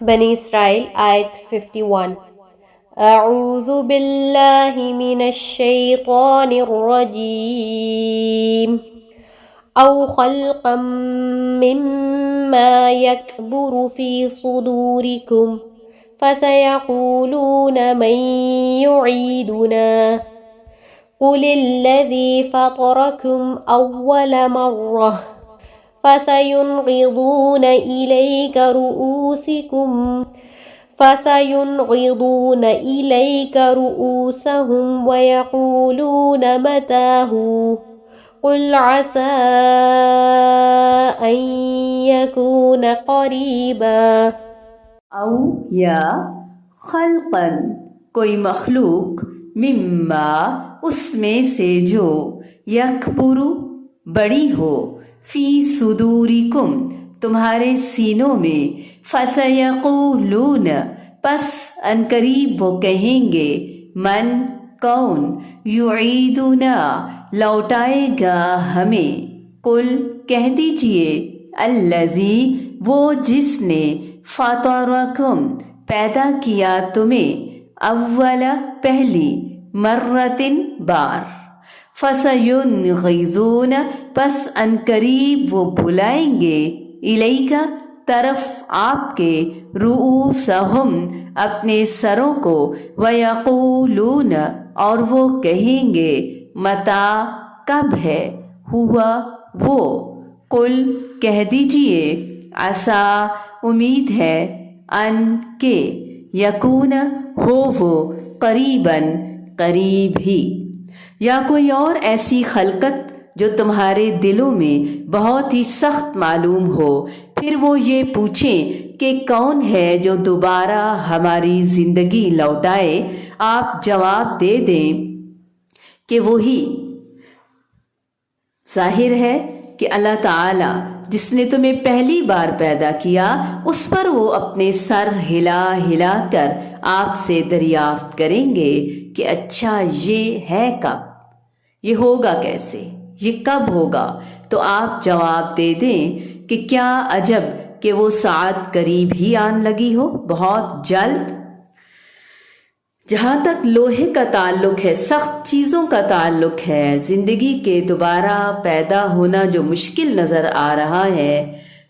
بنی اسرائیل آیت 51۔ اعوذ باللہ من الشیطان الرجیم او خلقا مما یکبر فی صدورکم فسیقولون من یعیدنا قل الذی فطرکم اول مرہ فسينغضون إليك رؤوسهم ويقولون متى هو قل عسى أن يكون قريبا۔ او یا خلقا کوئی مخلوق، مما اس میں سے جو، یکبرو بڑی ہو، فی صدورکم تمہارے سینوں میں، فسیقولون پس عنقریب وہ کہیں گے، من کون، یعیدنا لوٹائے گا ہمیں، قل کہہ دیجئے، الذی وہ جس نے، فطرکم پیدا کیا تمہیں، اول پہلی، مرتن بار، فسینغضون پس عنقریب وہ بلائیں گے، الیک طرف آپ کے، رؤوسہم اپنے سروں کو، ویقولون اور وہ کہیں گے، متی کب ہے، ہوا وہ، قل کہہ دیجئے، عسیٰ امید ہے، ان کہ، یکون ہو وہ، قریباً قریب ہی، یا کوئی اور ایسی خلقت جو تمہارے دلوں میں بہت ہی سخت معلوم ہو، پھر وہ یہ پوچھیں کہ کون ہے جو دوبارہ ہماری زندگی لوٹائے، آپ جواب دے دیں کہ وہی۔ ظاہر ہے کہ اللہ تعالی جس نے تمہیں پہلی بار پیدا کیا، اس پر وہ اپنے سر ہلا ہلا کر آپ سے دریافت کریں گے کہ اچھا یہ ہے کب، یہ ہوگا کیسے، یہ کب ہوگا، تو آپ جواب دے دیں کہ کیا عجب کہ وہ ساعت قریب ہی آن لگی ہو، بہت جلد۔ جہاں تک لوہے کا تعلق ہے، سخت چیزوں کا تعلق ہے، زندگی کے دوبارہ پیدا ہونا جو مشکل نظر آ رہا ہے،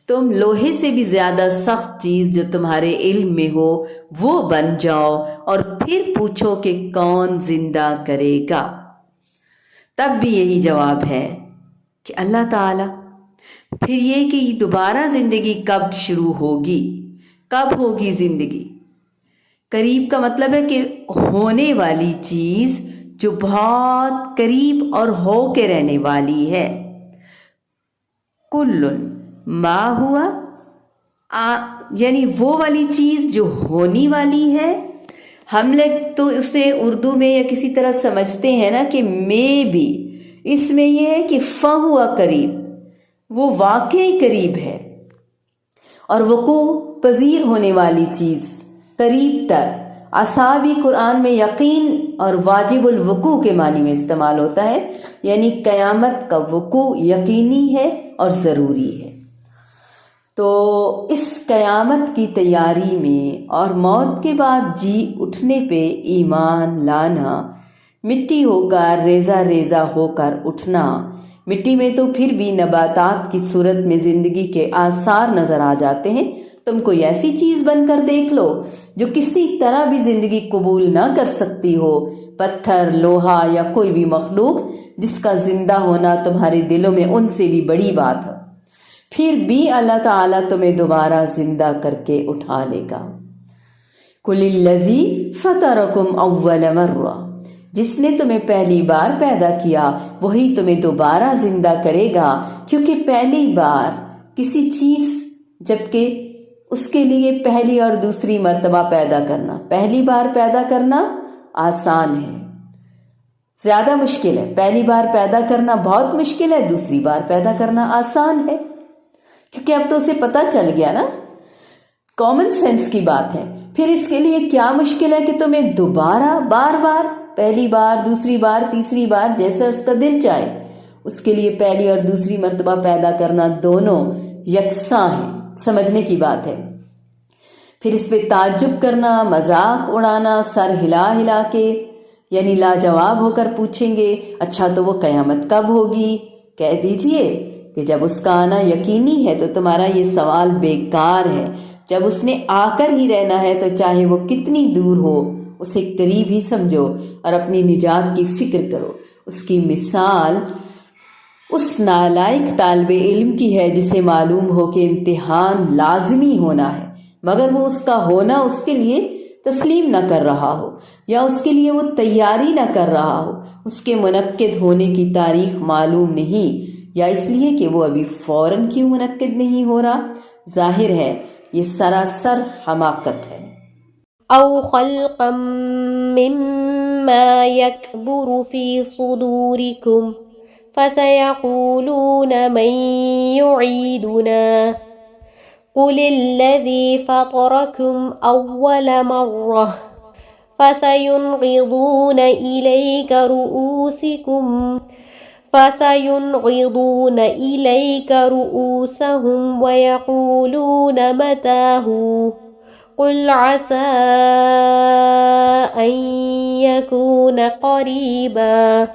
تم لوہے سے بھی زیادہ سخت چیز جو تمہارے علم میں ہو وہ بن جاؤ، اور پھر پوچھو کہ کون زندہ کرے گا، تب بھی یہی جواب ہے کہ اللہ تعالی۔ پھر یہ کہ دوبارہ زندگی کب شروع ہوگی، کب ہوگی زندگی، قریب کا مطلب ہے کہ ہونے والی چیز جو بہت قریب اور ہو کے رہنے والی ہے۔ کل ما ہوا، یعنی وہ والی چیز جو ہونے والی ہے۔ ہم لوگ تو اسے اردو میں یا کسی طرح سمجھتے ہیں نا کہ میں بھی، اس میں یہ ہے کہ فہوا قریب، وہ واقعی قریب ہے، اور وقوع پذیر ہونے والی چیز قریب تر۔ عسیٰ بھی قرآن میں یقین اور واجب الوقوع کے معنی میں استعمال ہوتا ہے، یعنی قیامت کا وقوع یقینی ہے اور ضروری ہے۔ تو اس قیامت کی تیاری میں اور موت کے بعد جی اٹھنے پہ ایمان لانا، مٹی ہو کر ریزہ ریزہ ہو کر اٹھنا، مٹی میں تو پھر بھی نباتات کی صورت میں زندگی کے آثار نظر آ جاتے ہیں، تم کوئی ایسی چیز بن کر دیکھ لو جو کسی طرح بھی زندگی قبول نہ کر سکتی ہو، پتھر، لوہا یا کوئی بھی مخلوق جس کا زندہ ہونا تمہارے دلوں میں ان سے بھی بڑی بات ہے، پھر بھی اللہ تعالیٰ تمہیں دوبارہ زندہ کر کے اٹھا لے گا۔ قل الذی فطرکم اول مرہ، جس نے تمہیں پہلی بار پیدا کیا وہی تمہیں دوبارہ زندہ کرے گا، کیونکہ پہلی بار کسی چیز، جبکہ اس کے لیے پہلی اور دوسری مرتبہ پیدا کرنا، پہلی بار پیدا کرنا آسان ہے، زیادہ مشکل ہے، پہلی بار پیدا کرنا بہت مشکل ہے، دوسری بار پیدا کرنا آسان ہے، کیونکہ اب تو اسے پتہ چل گیا نا، کامن سینس کی بات ہے۔ پھر اس کے لیے کیا مشکل ہے کہ تمہیں دوبارہ بار بار، پہلی بار، دوسری بار، تیسری بار، جیسا اس کا دل چاہے، اس کے لیے پہلی اور دوسری مرتبہ پیدا کرنا دونوں یکساں ہیں، سمجھنے کی بات ہے۔ پھر اس پہ تعجب کرنا، مذاق اڑانا، سر ہلا ہلا کے، یعنی لاجواب ہو کر پوچھیں گے اچھا تو وہ قیامت کب ہوگی؟ کہہ دیجئے کہ جب اس کا آنا یقینی ہے تو تمہارا یہ سوال بیکار ہے۔ جب اس نے آ کر ہی رہنا ہے تو چاہے وہ کتنی دور ہو اسے قریب ہی سمجھو اور اپنی نجات کی فکر کرو۔ اس کی مثال اس نالائق طالب علم کی ہے جسے معلوم ہو کہ امتحان لازمی ہونا ہے مگر وہ اس کا ہونا اس کے لیے تسلیم نہ کر رہا ہو یا اس کے لیے وہ تیاری نہ کر رہا ہو، اس کے منعقد ہونے کی تاریخ معلوم نہیں یا اس لیے کہ وہ ابھی فوراً کیوں منعقد نہیں ہو رہا، ظاہر ہے یہ سراسر حماقت ہے۔ أو خلقا مما يكبر في صدوركم فسيقولون من يعيدنا قل الذي فطركم أول مرة فسينغضون إليك رؤوسهم ويقولون متى هو قل عسى أن يكون قريبا